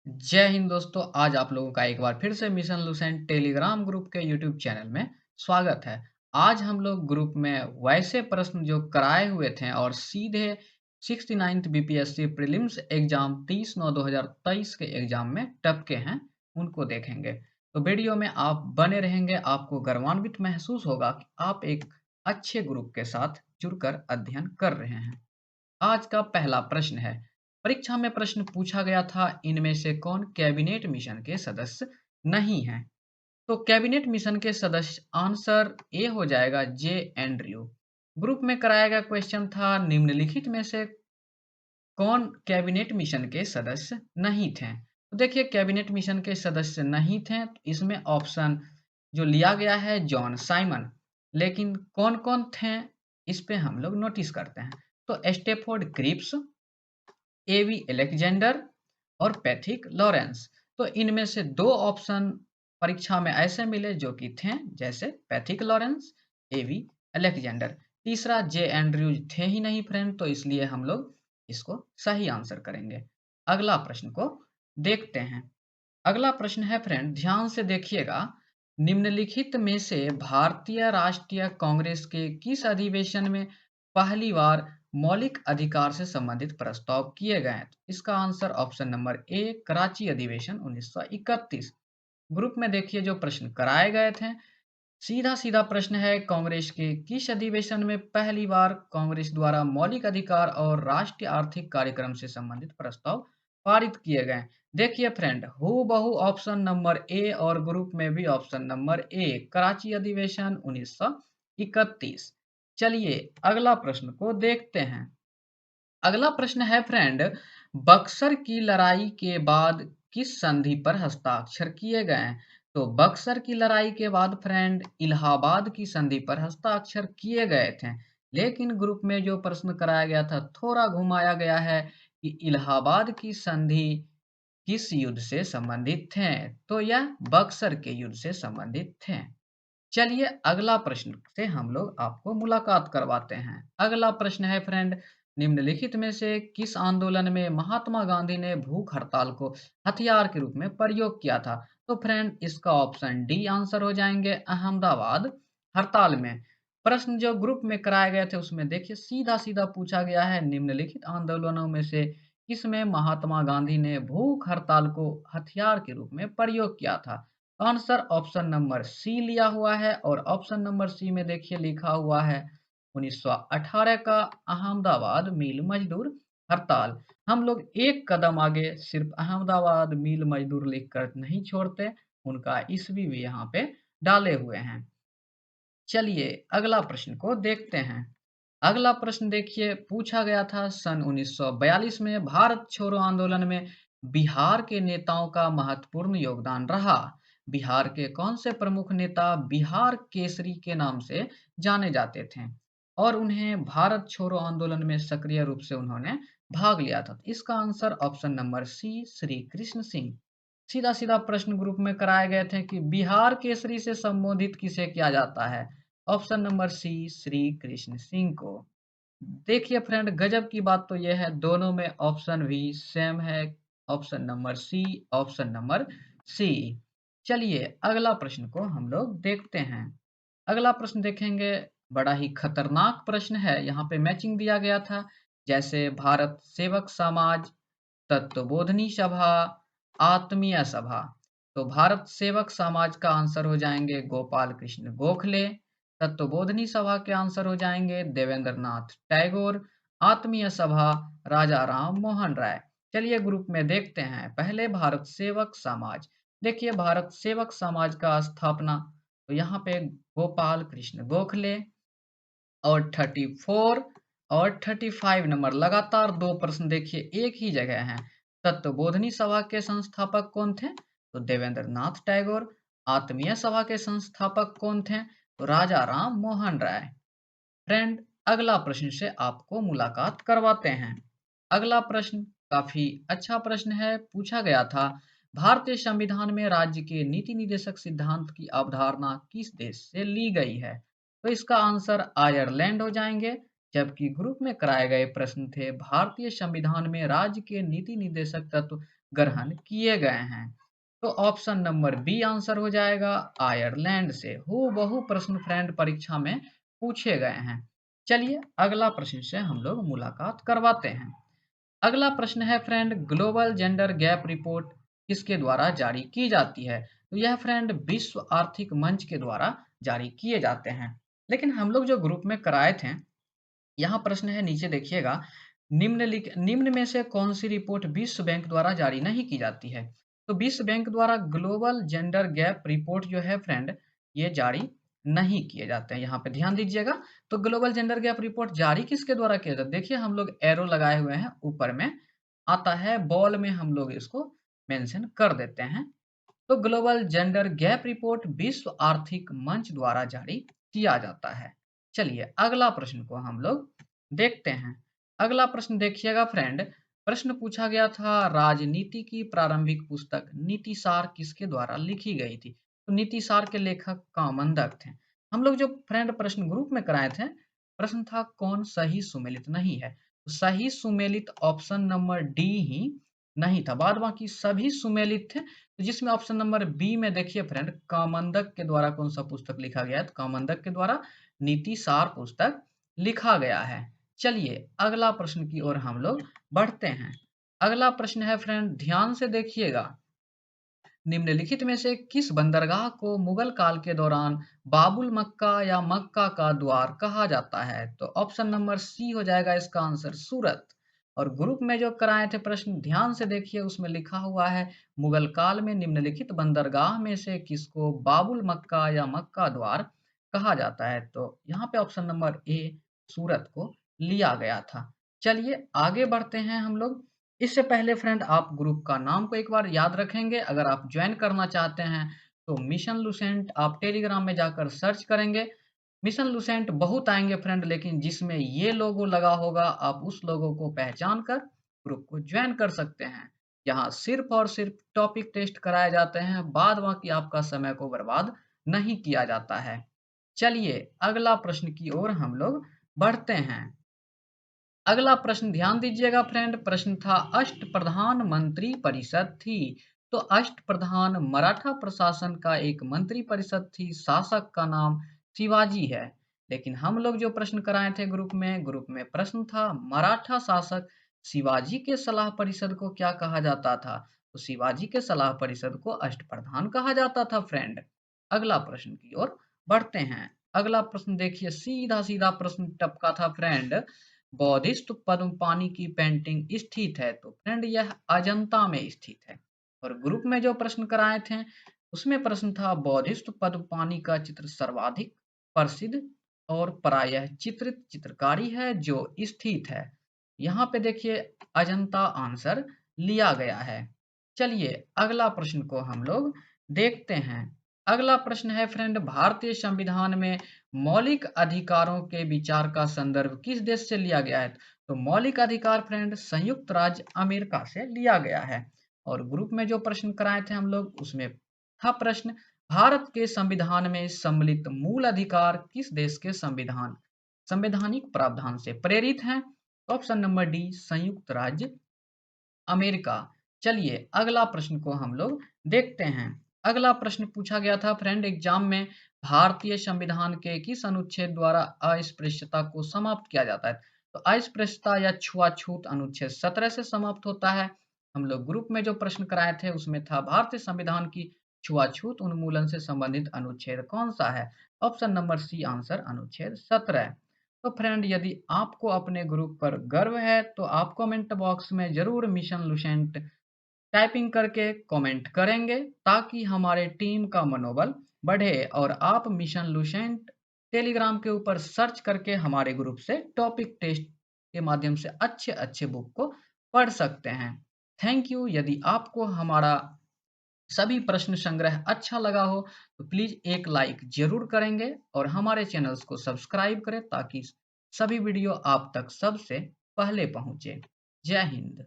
जय हिंद दोस्तों। आज आप लोगों का एक बार फिर से मिशन लुसेंट टेलीग्राम ग्रुप के यूट्यूब चैनल में स्वागत है। आज हम लोग ग्रुप में वैसे प्रश्न जो कराए हुए थे और सीधे 69th बीपीएससी प्रीलिम्स एग्जाम 30/9/2023 के एग्जाम में टपके हैं, उनको देखेंगे। तो वीडियो में आप बने रहेंगे, आपको गर्वान्वित महसूस होगा कि आप एक अच्छे ग्रुप के साथ जुड़कर अध्ययन कर रहे हैं। आज का पहला प्रश्न है। परीक्षा में प्रश्न पूछा गया था, इनमें से कौन कैबिनेट मिशन के सदस्य नहीं हैं? तो कैबिनेट मिशन के सदस्य आंसर ए हो जाएगा, जे एंड्रयू। ग्रुप में कराया गया क्वेश्चन था, निम्नलिखित में से कौन कैबिनेट मिशन के सदस्य नहीं थे? तो देखिए, कैबिनेट मिशन के सदस्य नहीं थे, तो इसमें ऑप्शन जो लिया गया है जॉन साइमन। लेकिन कौन कौन थे, इस पे हम लोग नोटिस करते हैं। तो स्टेफोर्ड क्रिप्स, एवी एलेक्जेंडर और पैथिक लॉरेंस। तो इनमें से दो ऑप्शन परीक्षा में ऐसे मिले जो कि थे, जैसे पैथिक लॉरेंस, एवी एलेक्जेंडर। तीसरा जे एंड्रयूज थे ही नहीं फ्रेंड, तो इसलिए हम लोग इसको सही आंसर करेंगे। अगला प्रश्न को देखते हैं। अगला प्रश्न है फ्रेंड, ध्यान से देखिएगा। निम्नलिखित में से भारतीय राष्ट्रीय कांग्रेस के किस अधिवेशन में पहली बार मौलिक अधिकार से संबंधित प्रस्ताव किए गए हैं? तो इसका answer option number A, Karachi अधिवेशन 1931। ग्रुप में देखिए जो प्रश्न कराए गए थे, सीधा सीधा प्रश्न है, कांग्रेस के किस अधिवेशन में पहली बार कांग्रेस द्वारा मौलिक अधिकार और राष्ट्रीय आर्थिक कार्यक्रम से संबंधित प्रस्ताव पारित किए गए? देखिए फ्रेंड, हूबहू ऑप्शन नंबर ए और ग्रुप में भी ऑप्शन नंबर ए, कराची अधिवेशन 1931। चलिए अगला प्रश्न को देखते हैं। अगला प्रश्न है फ्रेंड, बक्सर की लड़ाई के बाद किस संधि पर हस्ताक्षर किए गए हैं? तो बक्सर की लड़ाई के बाद फ्रेंड इलाहाबाद की संधि पर हस्ताक्षर किए गए थे। लेकिन ग्रुप में जो प्रश्न कराया गया था, थोड़ा घुमाया गया है कि इलाहाबाद की संधि किस युद्ध से संबंधित थे? तो यह बक्सर के युद्ध से संबंधित थे। चलिए अगला प्रश्न से हम लोग आपको मुलाकात करवाते हैं। अगला प्रश्न है फ्रेंड, निम्नलिखित में से किस आंदोलन में महात्मा गांधी ने भूख हड़ताल को हथियार के रूप में प्रयोग किया था? तो फ्रेंड इसका ऑप्शन डी आंसर हो जाएंगे, अहमदाबाद हड़ताल में। प्रश्न जो ग्रुप में कराए गए थे उसमें देखिए सीधा सीधा पूछा गया है, निम्नलिखित आंदोलनों में से किसमें महात्मा गांधी ने भूख हड़ताल को हथियार के रूप में प्रयोग किया था? आंसर ऑप्शन नंबर सी लिया हुआ है, और ऑप्शन नंबर सी में देखिए लिखा हुआ है 1918 का अहमदाबाद मिल मजदूर हड़ताल। हम लोग एक कदम आगे सिर्फ अहमदाबाद मिल मजदूर लिखकर नहीं छोड़ते, उनका ईस्वी भी यहाँ पे डाले हुए हैं। चलिए अगला प्रश्न को देखते हैं। अगला प्रश्न देखिए, पूछा गया था सन 1942 में भारत छोड़ो आंदोलन में बिहार के नेताओं का महत्वपूर्ण योगदान रहा। बिहार के कौन से प्रमुख नेता बिहार केसरी के नाम से जाने जाते थे और उन्हें भारत छोड़ो आंदोलन में सक्रिय रूप से उन्होंने भाग लिया था? इसका answer option number C, Shri Krishna Singh. सीधा सीधा प्रश्न ग्रुप में कराए गए थे कि बिहार केसरी से संबोधित किसे किया जाता है? Option number C, Shri Krishna Singh को। देखिए फ्रेंड, गजब की बात तो यह है, दोनों में ऑप्शन भी सेम है। Option number C, option number C. चलिए अगला प्रश्न को हम लोग देखते हैं। अगला प्रश्न देखेंगे, बड़ा ही खतरनाक प्रश्न है। यहाँ पे मैचिंग दिया गया था, जैसे भारत सेवक समाज, तत्वबोधनी सभा, आत्मीय सभा। तो भारत सेवक समाज का आंसर हो जाएंगे गोपाल कृष्ण गोखले। तत्वबोधनी सभा के आंसर हो जाएंगे देवेंद्र नाथ टैगोर। आत्मीय सभा राजा राम मोहन राय। चलिए ग्रुप में देखते हैं। पहले भारत सेवक समाज। देखिए भारत सेवक समाज का स्थापना, तो यहाँ पे गोपाल कृष्ण गोखले। और 34 और 35 नंबर, लगातार दो प्रश्न देखिए एक ही जगह हैं। तत्वबोधनी सभा के संस्थापक कौन थे? तो देवेंद्र नाथ टैगोर। आत्मीय सभा के संस्थापक कौन थे? तो राजा राम मोहन राय। फ्रेंड अगला प्रश्न से आपको मुलाकात करवाते हैं। अगला प्रश्न काफी अच्छा प्रश्न है। पूछा गया था, भारतीय संविधान में राज्य के नीति निदेशक सिद्धांत की अवधारणा किस देश से ली गई है? तो इसका आंसर आयरलैंड हो जाएंगे। जबकि ग्रुप में कराए गए प्रश्न थे, भारतीय संविधान में राज्य के नीति निदेशक तत्व ग्रहण किए गए हैं। तो ऑप्शन नंबर बी आंसर हो जाएगा आयरलैंड से। हूबहू प्रश्न फ्रेंड परीक्षा में पूछे गए हैं। चलिए अगला प्रश्न से हम लोग मुलाकात करवाते हैं। अगला प्रश्न है friend, global gender gap report किसके द्वारा जारी की जाती है? तो यह फ्रेंड विश्व आर्थिक मंच के द्वारा जारी किए जाते हैं। लेकिन हम लोग जो ग्रुप में कराए थे, यहाँ प्रश्न है नीचे देखिएगा, निम्न में से कौन सी रिपोर्ट विश्व बैंक द्वारा जारी नहीं की जाती है? तो विश्व बैंक द्वारा ग्लोबल जेंडर गैप रिपोर्ट जो है फ्रेंड, ये जारी नहीं किए जाते हैं। यहाँ पे ध्यान दीजिएगा। तो ग्लोबल जेंडर गैप रिपोर्ट जारी किसके द्वारा किया जाता है? देखिए हम लोग एरो लगाए हुए हैं, ऊपर में आता है, बॉल में हम लोग इसको मेंशन कर देते हैं। तो ग्लोबल जेंडर गैप रिपोर्ट विश्व आर्थिक मंच द्वारा जारी किया जाता है। चलिए अगला प्रश्न को हम लोग देखते हैं। अगला प्रश्न देखिएगा फ्रेंड, प्रश्न पूछा गया था, राजनीति की प्रारंभिक पुस्तक नीतिसार किसके द्वारा लिखी गई थी? तो नीतिसार के लेखक कामंदक थे। हम लोग जो फ्रेंड प्रश्न ग्रुप में कराए थे, प्रश्न था कौन सही सुमेलित नहीं है? तो सही सुमेलित ऑप्शन नंबर डी ही नहीं था, बाद बाकी सभी सुमेलित थे। तो जिसमें ऑप्शन नंबर बी में देखिए फ्रेंड, कामंदक के द्वारा कौन सा पुस्तक लिखा गया है? तो कामंदक के द्वारा नीतिसार पुस्तक लिखा गया है। चलिए अगला प्रश्न की ओर हम लोग बढ़ते हैं। अगला प्रश्न है फ्रेंड, ध्यान से देखिएगा, निम्नलिखित में से किस बंदरगाह को मुगल काल के दौरान बाबुल मक्का या मक्का का द्वार कहा जाता है? तो ऑप्शन नंबर सी हो जाएगा इसका आंसर, सूरत। और ग्रुप में जो कराए थे प्रश्न, ध्यान से देखिए, उसमें लिखा हुआ है मुगल काल में निम्नलिखित बंदरगाह में से किसको बाबुल मक्का या मक्का द्वार कहा जाता है? तो यहाँ पे ऑप्शन नंबर ए सूरत को लिया गया था। चलिए आगे बढ़ते हैं हम लोग। इससे पहले फ्रेंड आप ग्रुप का नाम को एक बार याद रखेंगे। अगर आप ज्वाइन करना चाहते हैं तो मिशन लुसेंट आप टेलीग्राम में जाकर सर्च करेंगे। मिशन लुसेंट बहुत आएंगे फ्रेंड, लेकिन जिसमें ये लोगो लगा होगा, आप उस लोगो को पहचान कर ग्रुप को ज्वाइन कर सकते हैं। यहाँ सिर्फ और सिर्फ टॉपिक टेस्ट कराए जाते हैं, बाद बाकी आपका समय को बर्बाद नहीं किया जाता है। चलिए अगला प्रश्न की ओर हम लोग बढ़ते हैं। अगला प्रश्न ध्यान दीजिएगा फ्रेंड, प्रश्न था अष्टप्रधान मंत्री परिषद थी। तो अष्टप्रधान मराठा प्रशासन का एक मंत्री परिषद थी, शासक का नाम शिवाजी है। लेकिन हम लोग जो प्रश्न कराए थे ग्रुप में प्रश्न था मराठा शासक शिवाजी के सलाह परिषद को क्या कहा जाता था? तो शिवाजी के सलाह परिषद को अष्टप्रधान कहा जाता था फ्रेंड। अगला प्रश्न की ओर बढ़ते हैं। अगला प्रश्न देखिए, सीधा सीधा प्रश्न टपका था फ्रेंड, बौद्धिस्ट पद्मपाणि की पेंटिंग स्थित है? तो फ्रेंड यह अजंता में स्थित है। और ग्रुप में जो प्रश्न कराए थे, उसमें प्रश्न था बौद्धिस्ट पद्मपाणि का चित्र सर्वाधिक प्रसिद्ध और प्रायः चित्रित चित्रकारी है जो स्थित है। यहाँ पे देखिए अजंता आंसर लिया गया है। चलिए अगला प्रश्न को हम लोग देखते हैं। अगला प्रश्न है फ्रेंड, भारतीय संविधान में मौलिक अधिकारों के विचार का संदर्भ किस देश से लिया गया है? तो मौलिक अधिकार फ्रेंड संयुक्त राज्य अमेरिका से लिया गया है। और ग्रुप में जो प्रश्न कराए थे हम लोग, उसमें था प्रश्न, भारत के संविधान में सम्मिलित मूल अधिकार किस देश के संवैधानिक प्रावधान से प्रेरित हैं? ऑप्शन नंबर डी संयुक्त राज्य अमेरिका। चलिए अगला प्रश्न को हम लोग देखते हैं। अगला प्रश्न पूछा गया था फ्रेंड एग्जाम में, भारतीय संविधान के किस अनुच्छेद द्वारा अस्पृश्यता को समाप्त किया जाता है? तो अस्पृश्यता या छुआछूत अनुच्छेद 17 से समाप्त होता है। हम लोग ग्रुप में जो प्रश्न कराए थे उसमें था भारतीय संविधान की छुआछूत उन्मूलन से संबंधित अनुच्छेद कौन सा है? ऑप्शन नंबर सी आंसर अनुच्छेद 17। तो फ्रेंड यदि आपको अपने ग्रुप पर गर्व है तो आप कमेंट बॉक्स में जरूर मिशन लुसेंट टाइपिंग करके कमेंट करेंगे, ताकि हमारे टीम का मनोबल बढ़े और आप मिशन लुसेंट टेलीग्राम के ऊपर सर्च करके हमारे ग्रुप से टॉपिक टेस्ट के माध्यम से अच्छे अच्छे बुक को पढ़ सकते हैं। Thank you. यदि आपको हमारा सभी प्रश्न संग्रह अच्छा लगा हो तो प्लीज एक लाइक जरूर करेंगे और हमारे चैनल्स को सब्सक्राइब करें, ताकि सभी वीडियो आप तक सबसे पहले पहुंचे। जय हिंद।